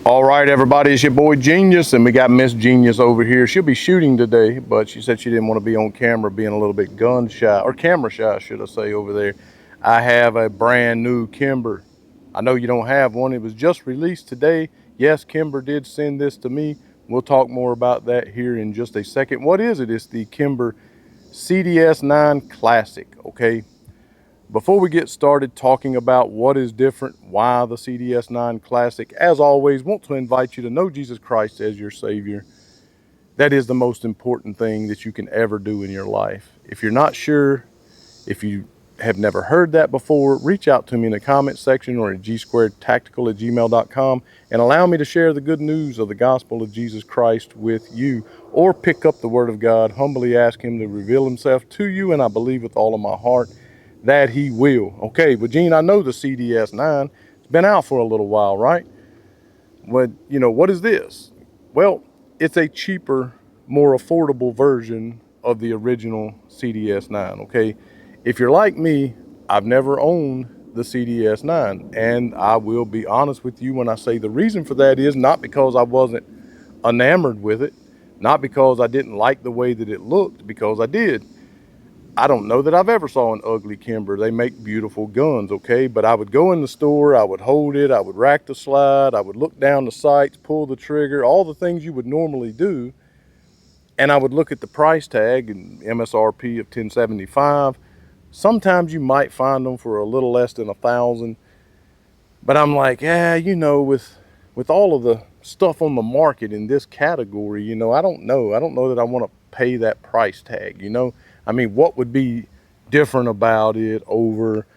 All right, everybody, it's your boy Genius, and we got Miss Genius over here. She'll be shooting today, but she said she didn't want to be on camera, being a little bit gun shy, or camera shy, should I say, over there. I have a brand new Kimber. I know you don't have one. It was just released today. Yes, Kimber did send this to me. We'll talk more about that here in just a second. What is it? It's the Kimber CDS9 Classic, okay? Before we get started talking about what is different, why the CDS9 Classic, as always, want to invite you to know Jesus Christ as your Savior. That is the most important thing that you can ever do in your life. If you're not sure, if you have never heard that before, reach out to me in the comment section or at gsquaredtactical@gmail.com and allow me to share the good news of the gospel of Jesus Christ with you, or pick up the Word of God, humbly ask Him to reveal Himself to you, and I believe with all of my heart that He will. Okay, but Gene, I know the CDS9, it's been out for a little while, right? What is this? Well, it's a cheaper, more affordable version of the original CDS9, okay? If you're like me, I've never owned the CDS9, and I will be honest with you when I say the reason for that is not because I wasn't enamored with it, not because I didn't like the way that it looked, because I did. I don't know that I've ever saw an ugly Kimber. They make beautiful guns, okay? But I would go in the store, I would hold it, I would rack the slide, I would look down the sights, pull the trigger, all the things you would normally do. And I would look at the price tag and MSRP of 1075. Sometimes you might find them for a little less than 1,000. But I'm like, yeah, with all of the stuff on the market in this category, I don't know. I don't know that I want to pay that price tag. I mean, what would be different about it over,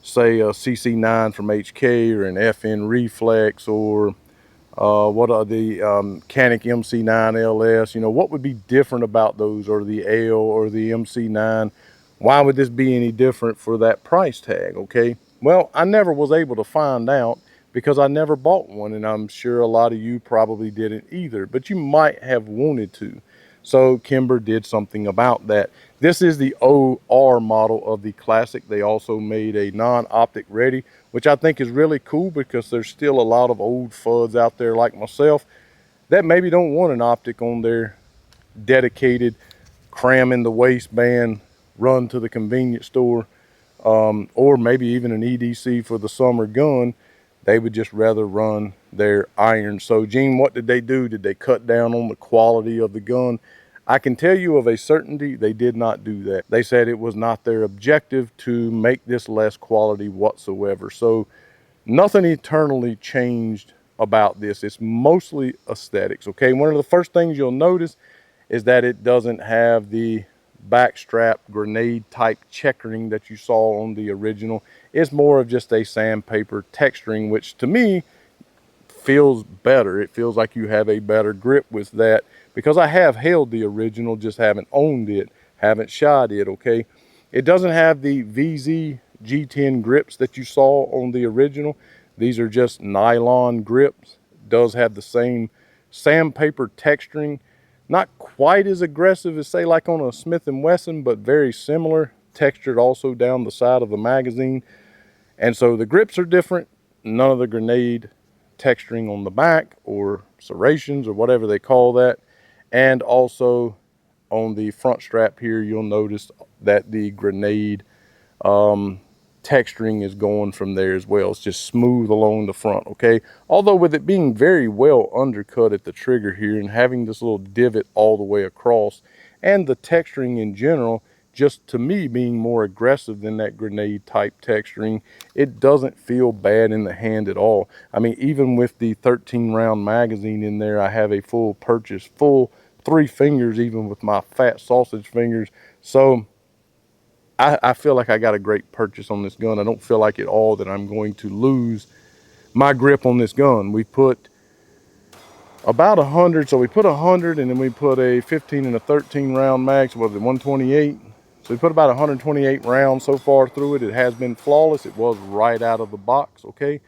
say, a CC9 from HK or an FN Reflex, or what are the Canic MC9 LS? What would be different about those, or the L or the MC9? Why would this be any different for that price tag, okay? Well, I never was able to find out because I never bought one, and I'm sure a lot of you probably didn't either, but you might have wanted to. So Kimber did something about that. This is the OR model of the Classic. They also made a non-optic ready, which I think is really cool because there's still a lot of old fuds out there like myself that maybe don't want an optic on their dedicated, cram in the waistband, run to the convenience store, or maybe even an EDC for the summer gun. They would just rather run their iron. So Gene, what did they do? Did they cut down on the quality of the gun? I can tell you of a certainty they did not do that. They said it was not their objective to make this less quality whatsoever. So nothing eternally changed about this. It's mostly aesthetics, okay? One of the first things you'll notice is that it doesn't have the backstrap grenade type checkering that you saw on the original. It's more of just a sandpaper texturing, which to me feels better. It feels like you have a better grip with that, because I have held the original, just haven't owned it, haven't shot it, okay? It doesn't have the VZ G10 grips that you saw on the original. These are just nylon grips. It does have the same sandpaper texturing, not quite as aggressive as, say, like on a Smith & Wesson, but very similar, textured also down the side of the magazine. And so the grips are different. None of the grenade texturing on the back, or serrations, or whatever they call that. And also on the front strap here, you'll notice that the grenade texturing is going from there as well. It's just smooth along the front, okay? Although with it being very well undercut at the trigger here and having this little divot all the way across, and the texturing in general, just to me being more aggressive than that grenade type texturing, it doesn't feel bad in the hand at all. I mean, even with the 13 round magazine in there, I have a full purchase, full 3 fingers, even with my fat sausage fingers. So I feel like I got a great purchase on this gun. I don't feel like at all that I'm going to lose my grip on this gun. We put about 100, so we put 100, and then we put a 15 and a 13 round mag, so was it 128? So we put about 128 rounds so far through it. It has been flawless. It was right out of the box, okay,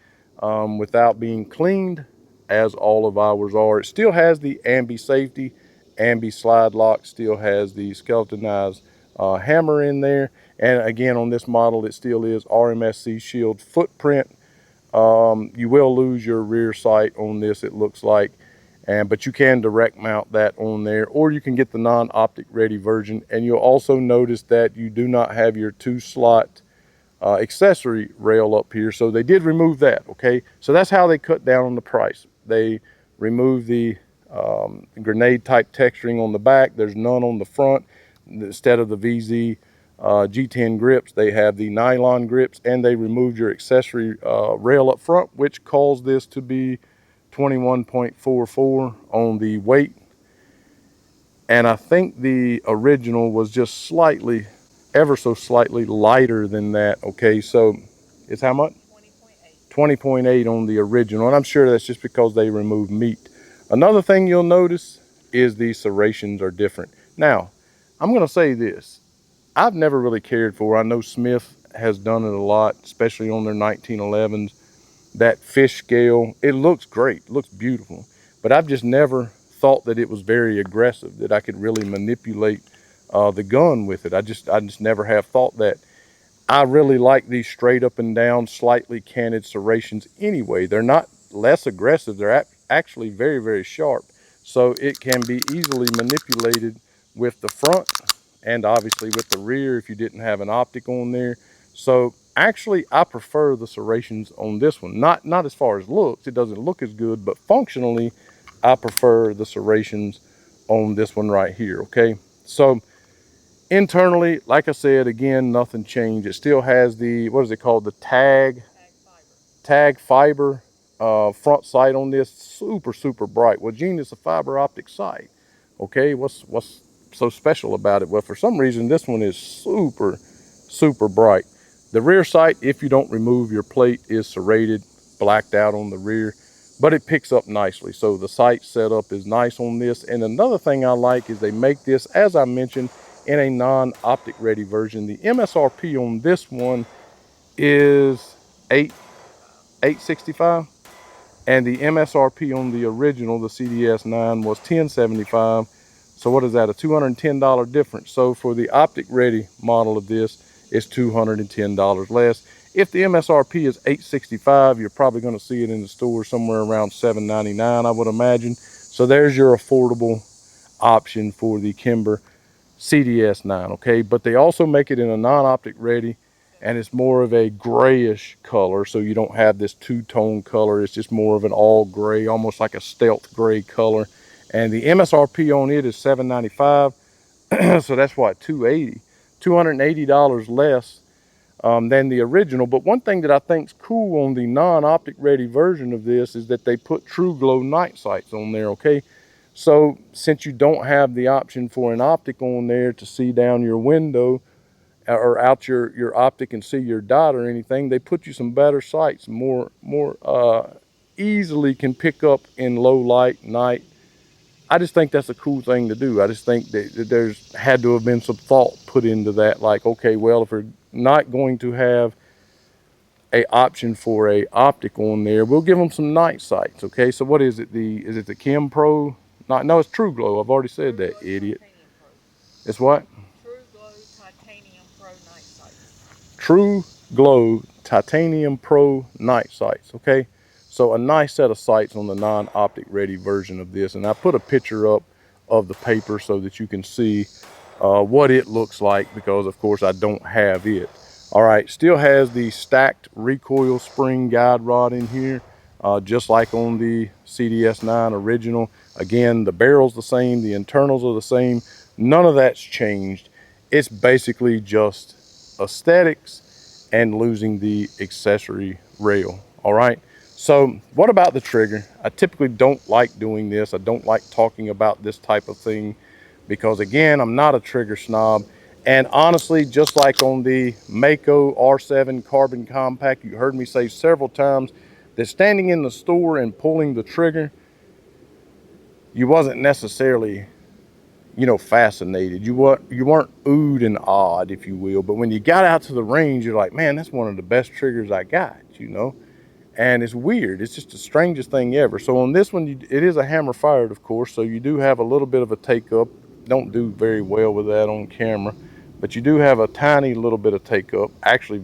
without being cleaned, as all of ours are. It still has the ambi safety, ambi slide lock, still has the skeletonized hammer in there. And again, on this model, it still is RMSC shield footprint. You will lose your rear sight on this, it looks like, but you can direct mount that on there, or you can get the non-optic ready version. And you'll also notice that you do not have your 2-slot accessory rail up here, so they did remove that. Okay, so that's how they cut down on the price. They removed the grenade type texturing on the back. There's none on the front. Instead of the VZ G10 grips, they have the nylon grips, and they removed your accessory rail up front, which caused this to be 21.44 on the weight. And I think the original was just slightly, ever so slightly lighter than that. Okay, so it's how much? 20.8 on the original, and I'm sure that's just because they removed meat. Another thing you'll notice is the serrations are different. Now, I'm going to say this. I've never really cared for, I know Smith has done it a lot, especially on their 1911s, that fish scale. It looks great, it looks beautiful, but I've just never thought that it was very aggressive, that I could really manipulate the gun with it. I just never have thought that. I really like these straight up and down, slightly canted serrations anyway. They're not less aggressive. They're actually very, very sharp. So it can be easily manipulated with the front and obviously with the rear if you didn't have an optic on there. So actually, I prefer the serrations on this one. Not as far as looks. It doesn't look as good, but functionally, I prefer the serrations on this one right here, okay? So internally, like I said, again, nothing changed. It still has the, what is it called? The tag fiber front sight on this. Super, super bright. Well, Gene, it's a fiber optic sight. Okay, what's so special about it? Well, for some reason, this one is super, super bright. The rear sight, if you don't remove your plate, is serrated, blacked out on the rear, but it picks up nicely. So the sight setup is nice on this. And another thing I like is they make this, as I mentioned, in a non-optic ready version. The MSRP on this one is $865, and the MSRP on the original, the CDS9, was $1075. So what is that? A $210 difference. So for the optic ready model of this, it's $210 less. If the MSRP is $865, you're probably going to see it in the store somewhere around $799, I would imagine. So there's your affordable option for the Kimber CDS9, okay? But they also make it in a non-optic ready, and it's more of a grayish color, so you don't have this two-tone color. It's just more of an all gray, almost like a stealth gray color. And the MSRP on it is $795, so that's what, $280 less than the original. But one thing that I think's cool on the non-optic ready version of this is that they put True Glow night sights on there, okay? So since you don't have the option for an optic on there to see down your window or out your optic and see your dot or anything, they put you some better sights, more easily can pick up in low light night. I just think that's a cool thing to do. I just think that there's had to have been some thought put into that. Like, okay, well, if we're not going to have a option for a optic on there, we'll give them some night sights. Okay, so what is it? Is it the Kim Pro? No, it's True Glow. I've already said that, idiot. It's what? True Glow Titanium Pro Night Sights. True Glow Titanium Pro night sights. Okay, so a nice set of sights on the non-optic ready version of this, and I put a picture up of the paper so that you can see what it looks like, because of course I don't have it. All right, still has the stacked recoil spring guide rod in here, just like on the CDS9 original. Again, the barrel's the same, the internals are the same, none of that's changed. It's basically just aesthetics and losing the accessory rail. All right, so what about the trigger? I typically don't like doing this. I don't like talking about this type of thing because, again, I'm not a trigger snob. And honestly, just like on the Mako R7 Carbon Compact, you heard me say several times that standing in the store and pulling the trigger, you wasn't necessarily, you know, fascinated. You weren't oohed and awed, if you will. But when you got out to the range, you're like, man, that's one of the best triggers I got, you know. And it's weird. It's just the strangest thing ever. So on this one, it is a hammer fired, of course. So you do have a little bit of a take up. Don't do very well with that on camera, but you do have a tiny little bit of take up, actually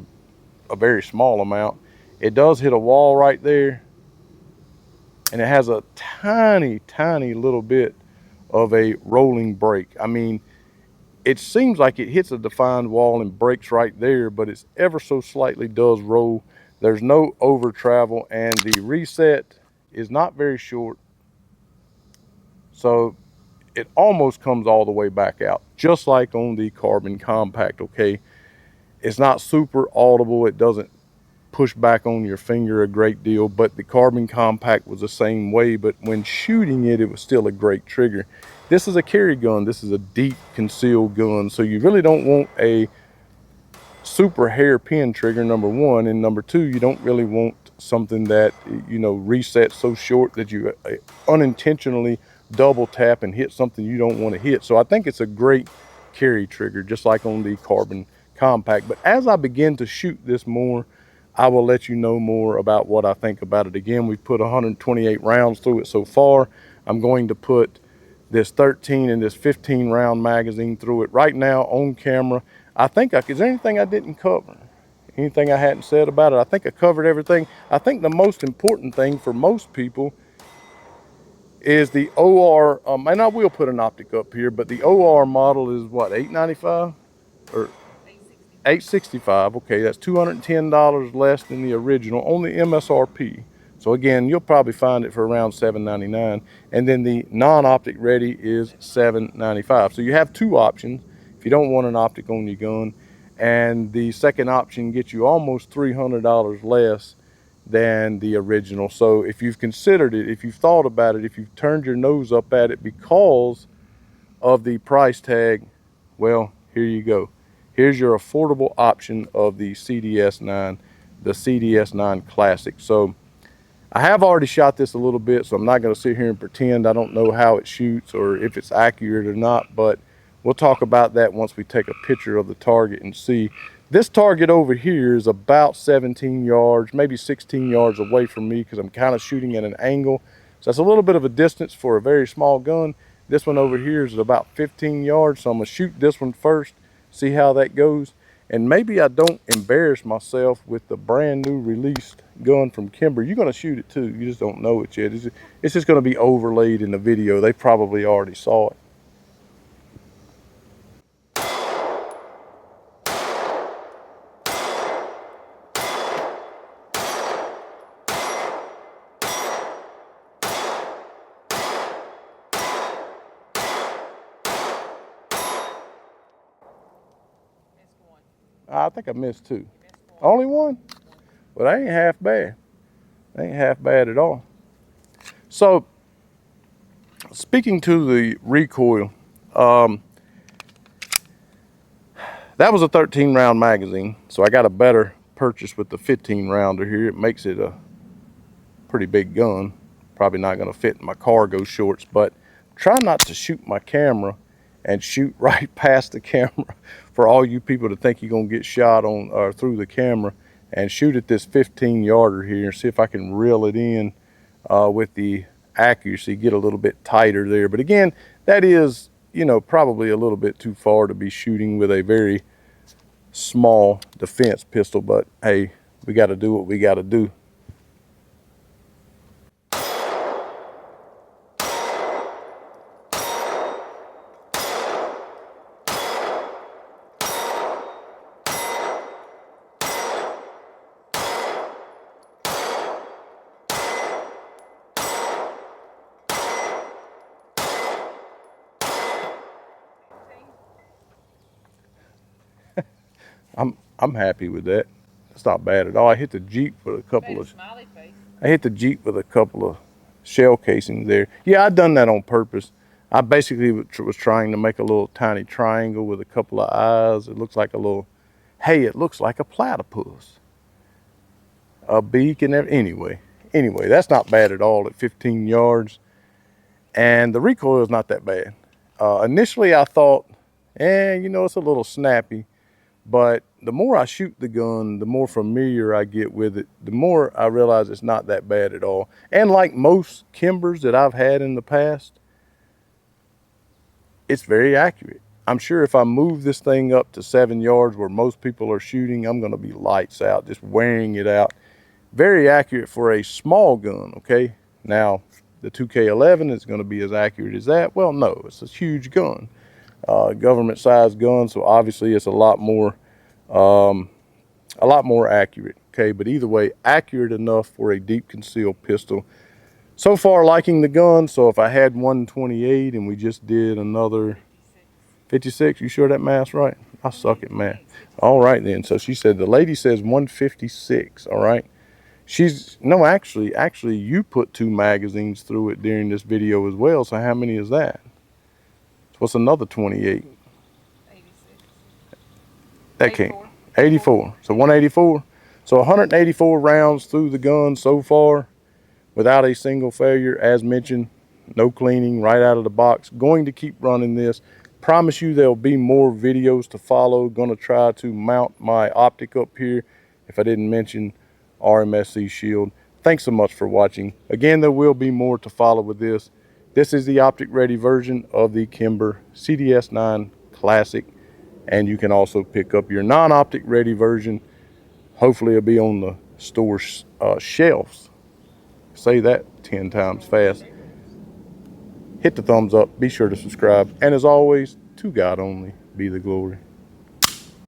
a very small amount. It does hit a wall right there, and it has a tiny, tiny little bit of a rolling brake. I mean, it seems like it hits a defined wall and breaks right there, but it's ever so slightly does roll. There's no over travel, and the reset is not very short. So it almost comes all the way back out, just like on the Carbon Compact, okay? It's not super audible. It doesn't push back on your finger a great deal, but the Carbon Compact was the same way, but when shooting it, it was still a great trigger. This is a carry gun. This is a deep concealed gun, so you really don't want a super hairpin trigger, number one, and number two, you don't really want something that, you know, resets so short that you unintentionally double tap and hit something you don't want to hit. So I think it's a great carry trigger, just like on the Carbon Compact. But as I begin to shoot this more, I will let you know more about what I think about it. Again, we've put 128 rounds through it so far. I'm going to put this 13 and this 15 round magazine through it right now on camera. I think is there anything I didn't cover? Anything I hadn't said about it? I think I covered everything. I think the most important thing for most people is the OR, and I will put an optic up here, but the OR model is what, $895 or $865? Okay, that's $210 less than the original on the MSRP. So again, you'll probably find it for around $799, and then the non-optic ready is $795. So you have two options if you don't want an optic on your gun, and the second option gets you almost $300 less than the original. So if you've considered it, if you've thought about it, if you've turned your nose up at it because of the price tag, well, here you go. Here's your affordable option of the CDS9, the CDS9 Classic. So I have already shot this a little bit, so I'm not going to sit here and pretend I don't know how it shoots or if it's accurate or not, but we'll talk about that once we take a picture of the target and see. This target over here is about 17 yards, maybe 16 yards away from me because I'm kind of shooting at an angle. So that's a little bit of a distance for a very small gun. This one over here is at about 15 yards, so I'm going to shoot this one first, see how that goes. And maybe I don't embarrass myself with the brand new released gun from Kimber. You're going to shoot it too. You just don't know it yet. It's just going to be overlaid in the video. They probably already saw it. I think I missed two. Only one? Well, that ain't half bad. That ain't half bad at all. So, speaking to the recoil, that was a 13 round magazine. So I got a better purchase with the 15 rounder here. It makes it a pretty big gun. Probably not going to fit in my cargo shorts, but try not to shoot my camera and shoot right past the camera for all you people to think you're going to get shot on or through the camera, and shoot at this 15 yarder here and see if I can reel it in with the accuracy, get a little bit tighter there. But again, that is, you know, probably a little bit too far to be shooting with a very small defense pistol, but hey, we got to do what we got to do. I'm happy with that. It's not bad at all. I hit the Jeep with a couple of Smiley face. I hit the Jeep with a couple of shell casings there. Yeah, I done that on purpose. I basically was trying to make a little tiny triangle with a couple of eyes. It looks like a little, hey, it looks like a platypus. A beak and everything. Anyway, that's not bad at all at 15 yards. And the recoil is not that bad. Initially, I thought, you know, it's a little snappy. But the more I shoot the gun, the more familiar I get with it, the more I realize it's not that bad at all. And like most Kimbers that I've had in the past, it's very accurate. I'm sure if I move this thing up to 7 yards where most people are shooting, I'm going to be lights out, just wearing it out. very accurate for a small gun, okay? Now, the 2K11 is going to be as accurate as that? Well, no, it's a huge gun. Government sized gun, so obviously it's a lot more accurate, okay? But either way, accurate enough for a deep concealed pistol. So far, liking the gun. So if I had 128 and we just did another 56, you sure that math's right? I suck at math. All right then. So she said, the lady says 156, all right? No, actually you put 2 magazines through it during this video as well. So how many is that? So what's another 28? 86. That can't. 84. So 184. So 184 rounds through the gun so far without a single failure. As mentioned, no cleaning, right out of the box. Going to keep running this. Promise you there'll be more videos to follow. Going to try to mount my optic up here. If I didn't mention RMSC shield. Thanks so much for watching. Again, there will be more to follow with this. This is the optic ready version of the Kimber CDS9 Classic. And you can also pick up your non-optic ready version. Hopefully it'll be on the store shelves. Say that 10 times fast. Hit the thumbs up. Be sure to subscribe. And as always, to God only be the glory.